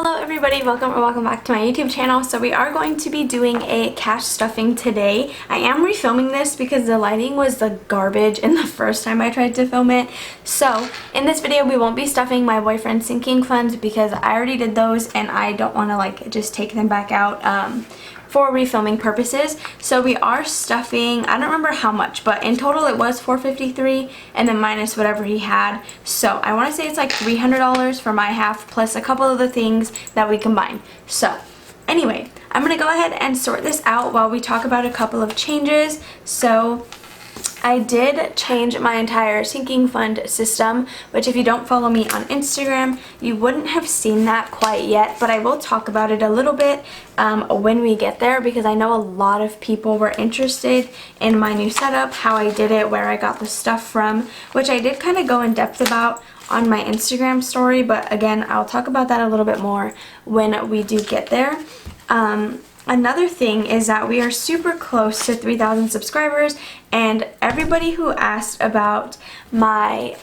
Hello everybody, welcome back to my YouTube channel. So we are going to be doing a cash stuffing today. I am refilming this because the lighting was the garbage in the first time I tried to film it. So in this video we won't be stuffing my boyfriend's sinking funds because I already did those and I don't want to just take them back out for refilming purposes. So we are stuffing, I don't remember how much, but in total it was $453 and then minus whatever he had. So I want to say it's like $300 for my half plus a couple of the things that we combined. So anyway, I'm going to go ahead and sort this out while we talk about a couple of changes. So I did change my entire sinking fund system, which if you don't follow me on Instagram, you wouldn't have seen that quite yet, but I will talk about it a little bit when we get there because I know a lot of people were interested in my new setup, how I did it, where I got the stuff from, which I did kind of go in depth about on my Instagram story, but again, I'll talk about that a little bit more when we do get there. Another thing is that we are super close to 3,000 subscribers, and everybody who asked about my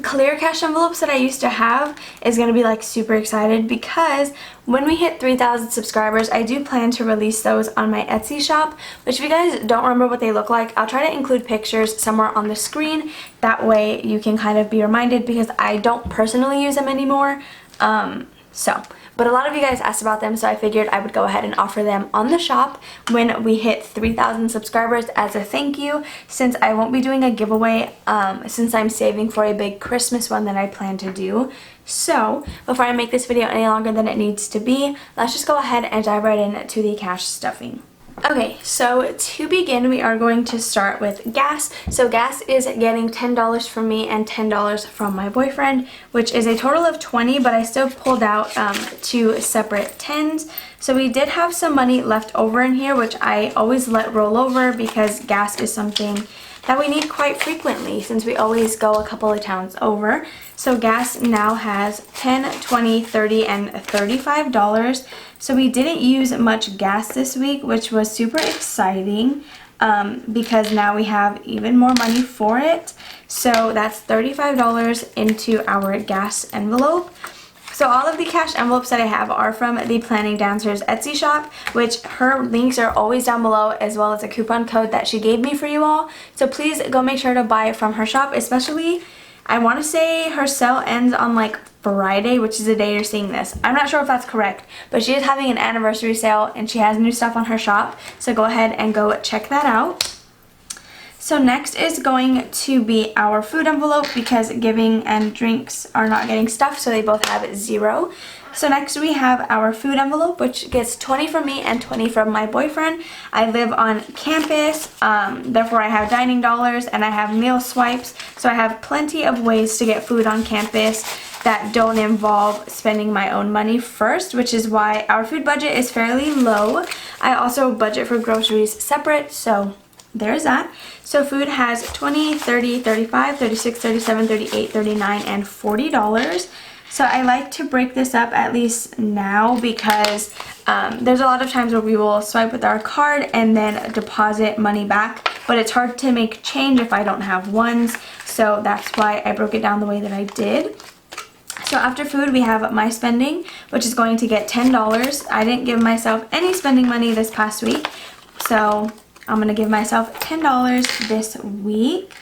clear cash envelopes that I used to have is going to be super excited because when we hit 3,000 subscribers, I do plan to release those on my Etsy shop, which if you guys don't remember what they look like, I'll try to include pictures somewhere on the screen. That way you can kind of be reminded because I don't personally use them anymore. But a lot of you guys asked about them, so I figured I would go ahead and offer them on the shop when we hit 3,000 subscribers as a thank you, since I won't be doing a giveaway since I'm saving for a big Christmas one that I plan to do. So before I make this video any longer than it needs to be, let's just go ahead and dive right into the cash stuffing. Okay, so to begin, we are going to start with gas. So gas is getting $10 from me and $10 from my boyfriend, which is a total of $20, but I still pulled out two separate $10s. So we did have some money left over in here, which I always let roll over because gas is something that we need quite frequently since we always go a couple of towns over. So gas now has $10, $20, $30, and $35. So we didn't use much gas this week, which was super exciting because now we have even more money for it. So that's $35 into our gas envelope. So all of the cash envelopes that I have are from the Planning Dancer's Etsy shop, which her links are always down below, as well as a coupon code that she gave me for you all. So please go make sure to buy it from her shop, especially I want to say her sale ends on Friday, which is the day you're seeing this. I'm not sure if that's correct, but she is having an anniversary sale and she has new stuff on her shop. So go ahead and go check that out. So next is going to be our food envelope because giving and drinks are not getting stuffed, so they both have 0. So next we have our food envelope, which gets 20 from me and 20 from my boyfriend. I live on campus, therefore I have dining dollars and I have meal swipes, so I have plenty of ways to get food on campus that don't involve spending my own money first, which is why our food budget is fairly low. I also budget for groceries separate, so there's that. So food has $20, $30, $35, $36, $37, $38, $39, and $40. So I like to break this up at least now because there's a lot of times where we will swipe with our card and then deposit money back, but it's hard to make change if I don't have ones. So that's why I broke it down the way that I did. So after food, we have my spending, which is going to get $10. I didn't give myself any spending money this past week, so I'm going to give myself $10 this week.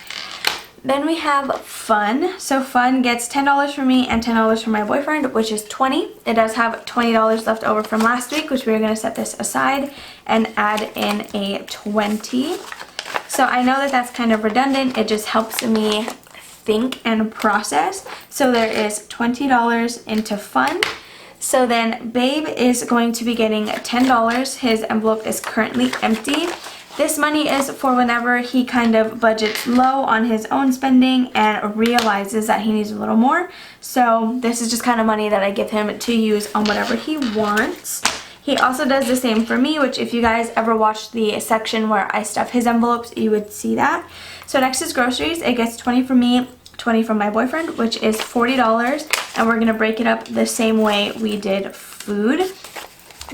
Then we have fun. So fun gets $10 from me and $10 from my boyfriend, which is $20. It does have $20 left over from last week, which we're going to set this aside and add in a $20. So I know that that's kind of redundant. It just helps me think and process. So there is $20 into fun. So then Babe is going to be getting $10. His envelope is currently empty. This money is for whenever he kind of budgets low on his own spending and realizes that he needs a little more. So this is just kind of money that I give him to use on whatever he wants. He also does the same for me, which if you guys ever watched the section where I stuff his envelopes, you would see that. So next is groceries. It gets 20 from me, 20 from my boyfriend, which is $40. And we're going to break it up the same way we did food.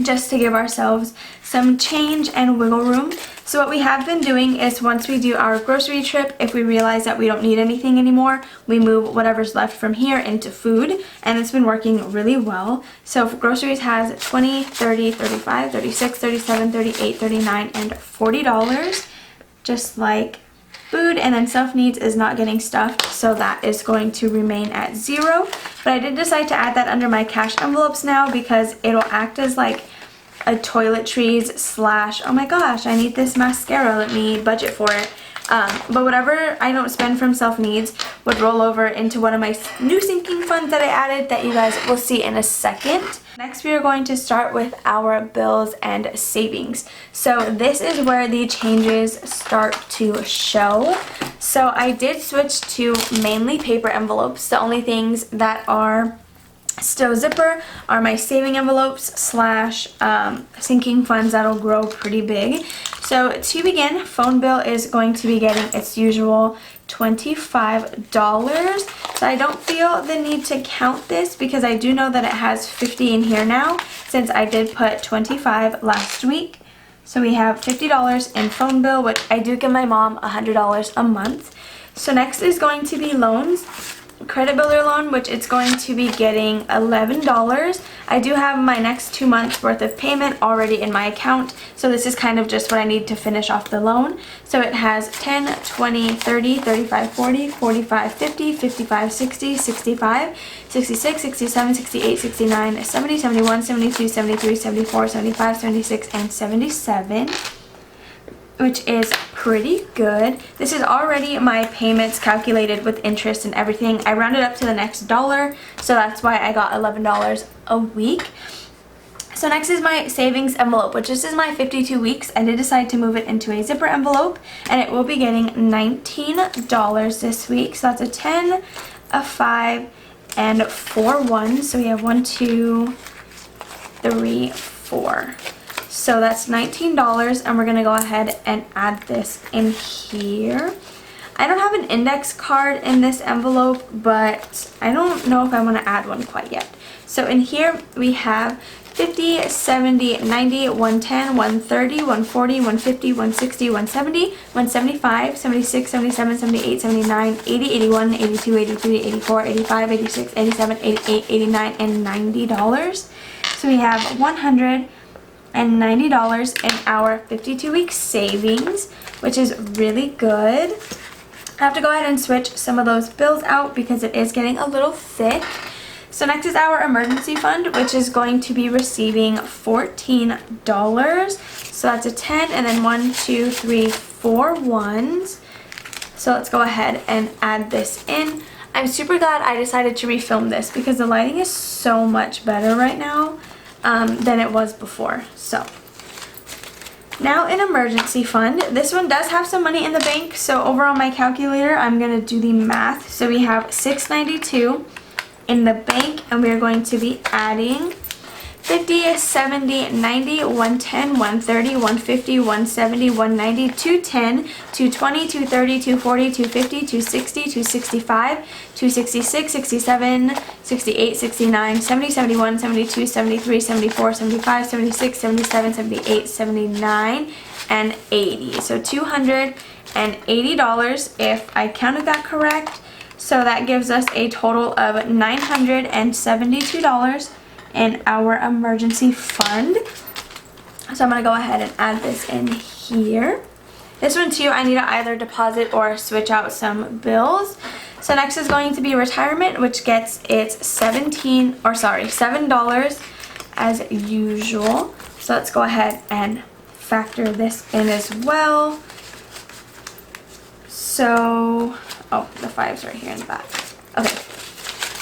just to give ourselves some change and wiggle room. So what we have been doing is once we do our grocery trip, if we realize that we don't need anything anymore, we move whatever's left from here into food, and it's been working really well. So groceries has 20, 30, 35, 36, 37, 38, 39, and $40, just like food. And then self-needs is not getting stuffed, so that is going to remain at 0. But I did decide to add that under my cash envelopes now because it'll act as like a toiletries slash, oh my gosh, I need this mascara, let me budget for it. But whatever I don't spend from self-needs would roll over into one of my new sinking funds that I added that you guys will see in a second. Next, we are going to start with our bills and savings. So this is where the changes start to show. So I did switch to mainly paper envelopes. The only things that are still zipper are my saving envelopes slash sinking funds that'll grow pretty big. So to begin, phone bill is going to be getting its usual $25. So I don't feel the need to count this because I do know that it has 50 in here now since I did put 25 last week. So we have $50 in phone bill, which I do give my mom $100 a month. So next is going to be loans. Credit builder loan, which it's going to be getting $11. I do have my next 2 months worth of payment already in my account, so this is kind of just what I need to finish off the loan. So it has 10, 20, 30, 35, 40, 45, 50, 55, 60, 65, 66, 67, 68, 69, 70, 71, 72, 73, 74, 75, 76, and 77. Which is pretty good. This is already my payments calculated with interest and everything. I rounded up to the next dollar, so that's why I got $11 a week. So next is my savings envelope, which this is my 52 weeks. I did decide to move it into a zipper envelope, and it will be getting $19 this week. So that's a 10, a 5, and 4 ones. So we have 1, 2, 3, 4. So that's $19, and we're going to go ahead and add this in here. I don't have an index card in this envelope, but I don't know if I want to add one quite yet. So in here we have 50, 70, 90, 110, 130, 140, 150, 160, 170, 175, 76, 77, 78, 79, 80, 81, 82, 83, 84, 85, 86, 87, 88, 89, and $90. So we have $190 in our 52-week savings, which is really good. I have to go ahead and switch some of those bills out because it is getting a little thick. So next is our emergency fund, which is going to be receiving $14. So that's a 10 and then 1, 2, 3, 4 ones. So let's go ahead and add this in. I'm super glad I decided to refilm this because the lighting is so much better right now than it was before. So now an emergency fund. This one does have some money in the bank, so over on my calculator I'm going to do the math. So we have $692 in the bank, and we are going to be adding 50, 70, 90, 110, 130, 150, 170, 190, 210, 220, 230, 240, 250, 260, 265, 266, 67, 68, 69, 70, 71, 72, 73, 74, 75, 76, 77, 78, 79, and 80. So $280 if I counted that correct. So that gives us a total of $972 in our emergency fund. So I'm going to go ahead and add this in here. This one too, I need to either deposit or switch out some bills. So next is going to be retirement, which gets its $7 as usual. So let's go ahead and factor this in as well. So, oh, the 5's right here in the back. Okay.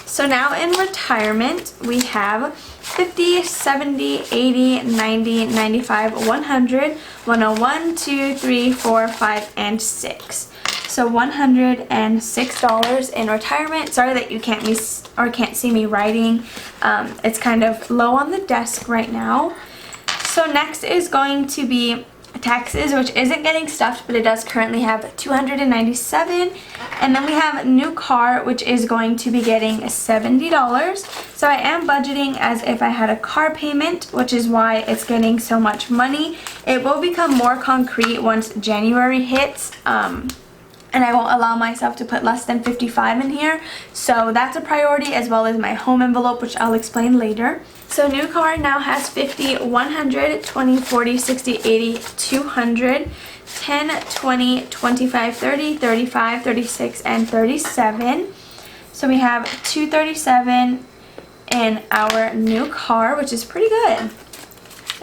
So now in retirement, we have 50, 70, 80, 90, 95, 100, 101, 2, 3, 4, 5, and 6. So $106 in retirement. Sorry that you can't see me writing. It's kind of low on the desk right now. So next is going to be taxes, which isn't getting stuffed, but it does currently have 297. And then we have new car, which is going to be getting $70. So I am budgeting as if I had a car payment, which is why it's getting so much money. It will become more concrete once January hits. And I won't allow myself to put less than 55 in here. So that's a priority, as well as my home envelope, which I'll explain later. So new car now has 50, 100, 20, 40, 60, 80, 200, 10, 20, 25, 30, 35, 36, and 37. So we have 237 in our new car, which is pretty good.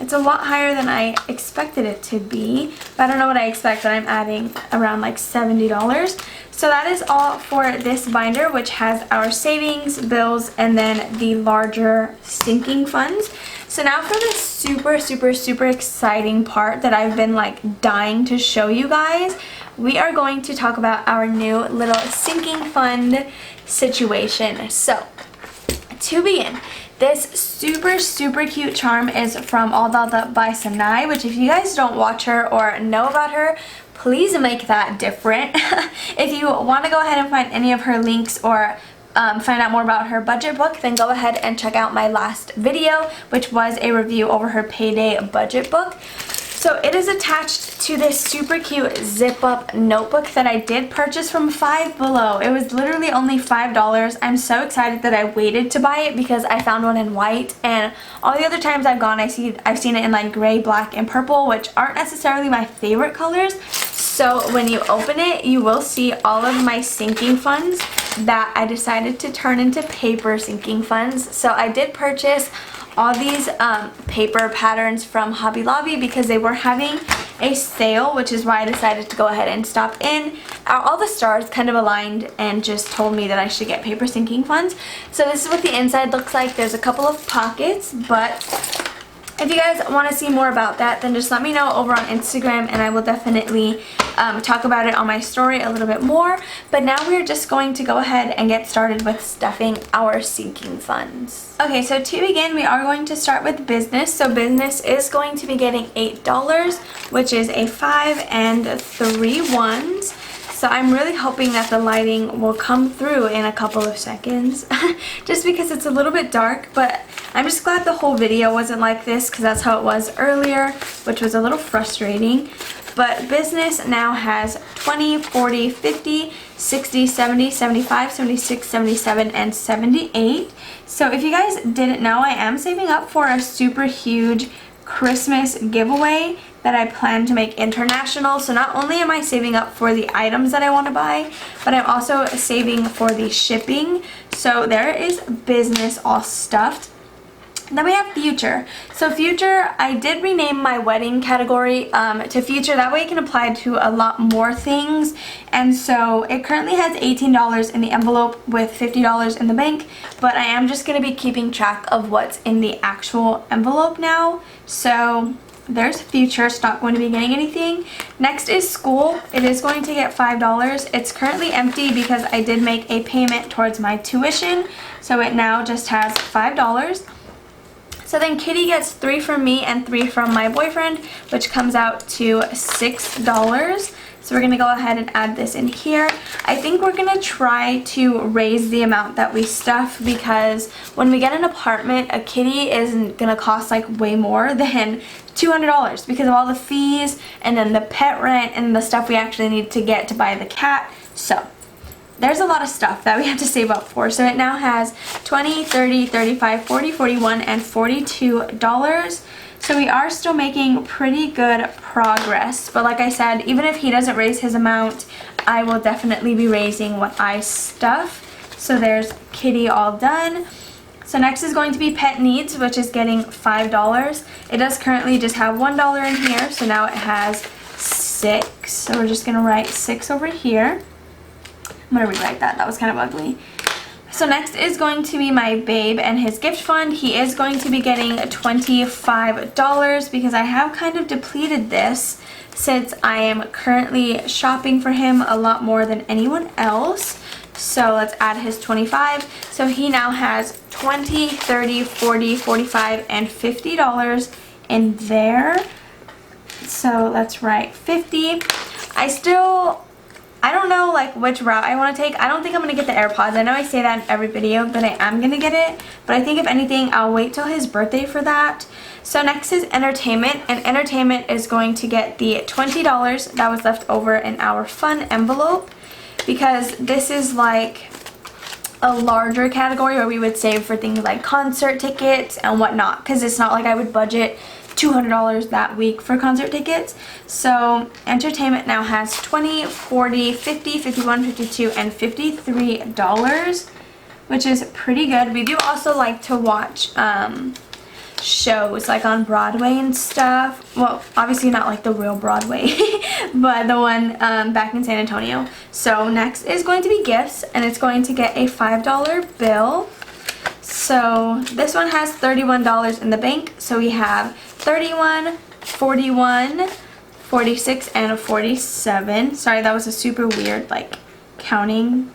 It's a lot higher than I expected it to be, but I don't know what I expect, but I'm adding around like $70. So that is all for this binder, which has our savings, bills, and then the larger sinking funds. So now for the super exciting part that I've been like dying to show you guys, we are going to talk about our new little sinking fund situation. So to begin, this super cute charm is from All That by Sanai, which if you guys don't watch her or know about her, please make that different. If you want to go ahead and find any of her links or find out more about her budget book, then go ahead and check out my last video, which was a review over her payday budget book. So it is attached to this super cute zip up notebook that I did purchase from Five Below. It was literally only $5. I'm so excited that I waited to buy it because I found one in white, and all the other times I've gone I've seen it in like gray, black, and purple, which aren't necessarily my favorite colors. So when you open it, you will see all of my sinking funds that I decided to turn into paper sinking funds. So I did purchase all these paper patterns from Hobby Lobby because they were having a sale, which is why I decided to go ahead and stop in. All the stars kind of aligned and just told me that I should get paper sinking funds. So this is what the inside looks like. There's a couple of pockets, but if you guys want to see more about that, then just let me know over on Instagram, and I will definitely talk about it on my story a little bit more. But now we're just going to go ahead and get started with stuffing our sinking funds. Okay, so to begin, we are going to start with business. So business is going to be getting $8, which is a 5 and 3 ones. So I'm really hoping that the lighting will come through in a couple of seconds just because it's a little bit dark, but I'm just glad the whole video wasn't like this because that's how it was earlier, which was a little frustrating. But business now has 20, 40, 50, 60, 70, 75, 76, 77, and 78. So if you guys didn't know, I am saving up for a super huge Christmas giveaway that I plan to make international. So not only am I saving up for the items that I want to buy, but I'm also saving for the shipping. So there is business all stuffed. Then we have future. So future, I did rename my wedding category to future. That way it can apply to a lot more things. And so it currently has $18 in the envelope with $50 in the bank, but I am just going to be keeping track of what's in the actual envelope now. So there's future. It's not going to be getting anything. Next is school. It is going to get $5. It's currently empty because I did make a payment towards my tuition. So it now just has $5. So then Kitty gets 3 from me and 3 from my boyfriend, which comes out to $6. So we're going to go ahead and add this in here. I think we're going to try to raise the amount that we stuff because when we get an apartment, a kitty isn't going to cost like way more than $200 because of all the fees and then the pet rent and the stuff we actually need to get to buy the cat. So there's a lot of stuff that we have to save up for. So it now has 20, 30, 35, 40, 41, and $42. So we are still making pretty good progress. But like I said, even if he doesn't raise his amount, I will definitely be raising what I stuff. So there's Kitty all done. So next is going to be pet needs, which is getting $5. It does currently just have $1 in here. So now it has 6. So we're just going to write 6 over here. I'm going to rewrite that. That was kind of ugly. So next is going to be my babe and his gift fund. He is going to be getting $25 because I have kind of depleted this since I am currently shopping for him a lot more than anyone else. So let's add his 25. So he now has 20, 30, 40, 45, and $50 in there. So let's write 50. I don't know like which route I want to take. I don't think I'm going to get the AirPods. I know I say that in every video that I am going to get it, but I think if anything I'll wait till his birthday for that. So next is entertainment, and entertainment is going to get the $20 that was left over in our fun envelope, because this is like a larger category where we would save for things like concert tickets and whatnot, because it's not like I would budget $200 that week for concert tickets. So entertainment now has $20, $40, $50, $51, $52, and $53, which is pretty good. We do also like to watch shows like on Broadway and stuff. Well, obviously not like the real Broadway, but the one back in San Antonio. So next is going to be gifts, and it's going to get a $5 bill. So this one has $31 in the bank. So we have 31, 41, 46, and 47. Sorry, that was a super weird like counting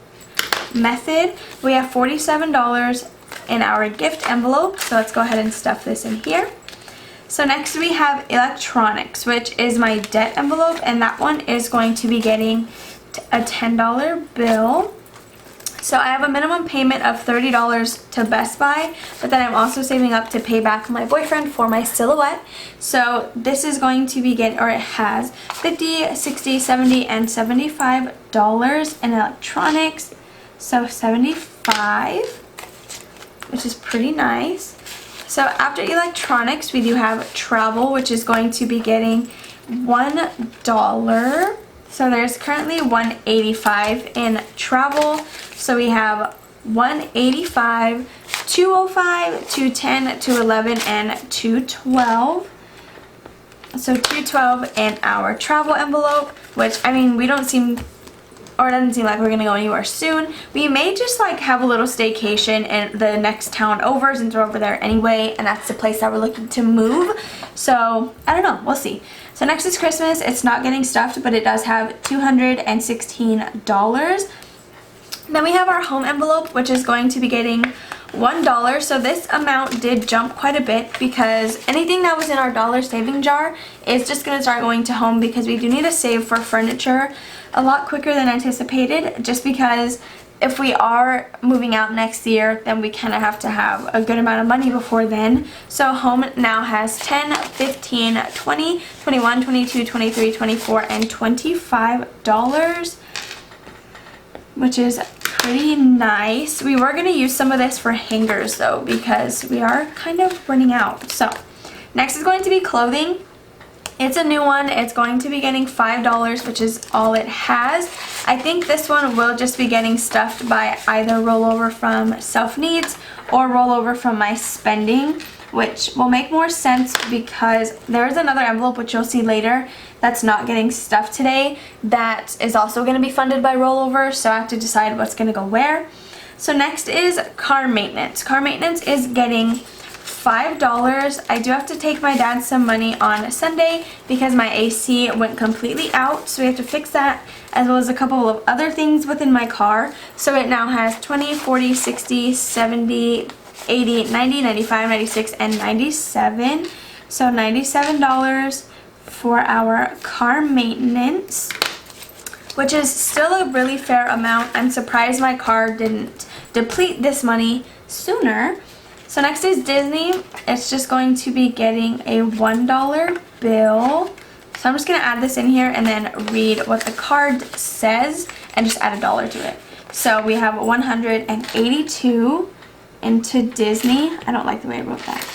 method. We have $47 in our gift envelope, so let's go ahead and stuff this in here. So next we have electronics, which is my debt envelope, and that one is going to be getting a $10 bill. So I have a minimum payment of $30 to Best Buy, but then I'm also saving up to pay back my boyfriend for my silhouette. So this is going to be or it has $50, $60, $70, and $75 in electronics. So 75, which is pretty nice. So after electronics, we do have travel, which is going to be getting $1. So there's currently $185 in travel. So we have $185, $205, $210, $211, and $212. So $212 in our travel envelope, which, I mean, we don't seem, or it doesn't seem like we're gonna go anywhere soon. We may just like have a little staycation in the next town over, since we're over there anyway, and that's the place that we're looking to move. So I don't know, we'll see. So next is Christmas. It's not getting stuffed, but it does have $216. Then we have our home envelope, which is going to be getting $1. So this amount did jump quite a bit, because anything that was in our dollar saving jar is just going to start going to home, because we do need to save for furniture a lot quicker than anticipated, just because if we are moving out next year, then we kind of have to have a good amount of money before then. So home now has 10, 15, 20, 21, 22, 23, 24, and $25, which is pretty nice. We were going to use some of this for hangers though, because we are kind of running out. So next is going to be clothing. It's a new one. It's going to be getting $5, which is all it has. I think this one will just be getting stuffed by either rollover from self-needs or rollover from my spending, which will make more sense because there's another envelope, which you'll see later, that's not getting stuffed today, that is also going to be funded by rollover, so I have to decide what's going to go where. So next is car maintenance. Car maintenance is getting $5. I do have to take my dad some money on Sunday because my AC went completely out, so we have to fix that, as well as a couple of other things within my car. So it now has 20, 40, 60, 70, 80, 90, 95, 96, and 97. So $97 for our car maintenance, which is still a really fair amount. I'm surprised my car didn't deplete this money sooner. So next is Disney. It's just going to be getting a $1 bill. So I'm just going to add this in here and then read what the card says and just add $1 to it. So we have 182 into Disney. I don't like the way I wrote that.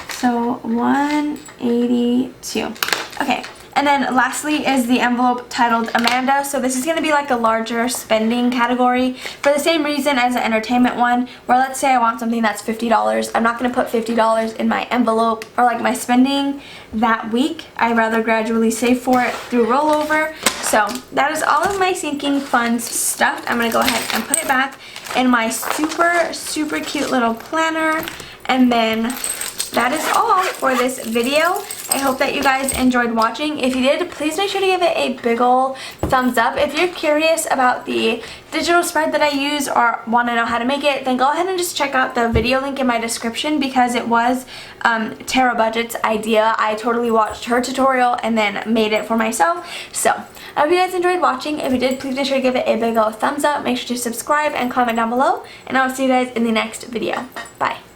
So 182. Okay. And then lastly is the envelope titled Amanda. So this is going to be like a larger spending category for the same reason as the entertainment one, where let's say I want something that's $50. I'm not going to put $50 in my envelope or like my spending that week. I'd rather gradually save for it through rollover. So that is all of my sinking funds stuffed. I'm going to go ahead and put it back in my super cute little planner. And then that is all for this video. I hope that you guys enjoyed watching. If you did, please make sure to give it a big ol' thumbs up. If you're curious about the digital spread that I use or want to know how to make it, then go ahead and just check out the video link in my description, because it was Tara Budget's idea. I totally watched her tutorial and then made it for myself. So I hope you guys enjoyed watching. If you did, please make sure to give it a big ol' thumbs up. Make sure to subscribe and comment down below, and I'll see you guys in the next video. Bye.